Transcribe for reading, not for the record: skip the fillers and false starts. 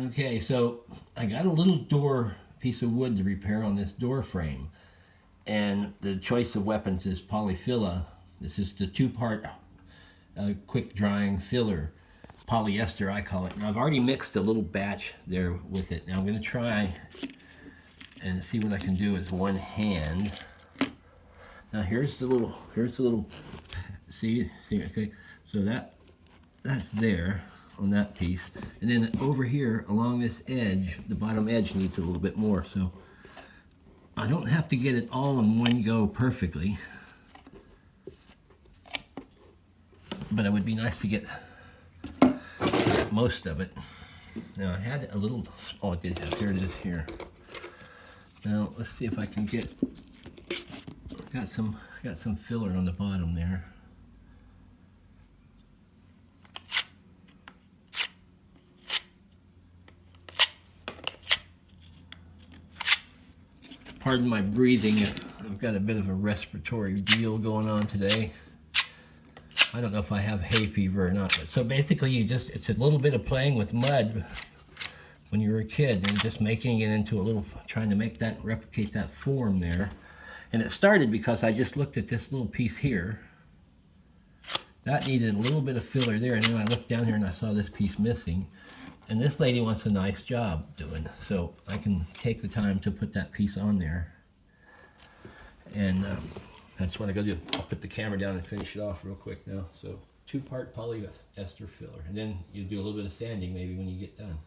Okay, so I got a little door piece of wood to repair on this door frame, and the choice of weapons is Polyfilla. This is the two-part quick drying filler, polyester I call it. Now I've already mixed a little batch there with it. Now I'm going to try and see what I can do with one hand. Now here's the little, see, okay, so that's there on that piece, and then over here along this edge, the bottom edge needs a little bit more, so I don't have to get it all in one go perfectly, but it would be nice to get most of it. Now I had a little, oh it did have, here it is here. Now let's see if I can get, got some filler on the bottom there. Pardon my breathing, I've got a bit of a respiratory deal going on today. I don't know if I have hay fever or not. So basically it's a little bit of playing with mud when you were a kid and just making it into a little, trying to make that, replicate that form there. And it started because I just looked at this little piece here. That needed a little bit of filler there, and then I looked down here and I saw this piece missing. And this lady wants a nice job doing, so I can take the time to put that piece on there. And that's what I gotta do. I'll put the camera down and finish it off real quick now. So two-part polyester filler, and then you do a little bit of sanding maybe when you get done.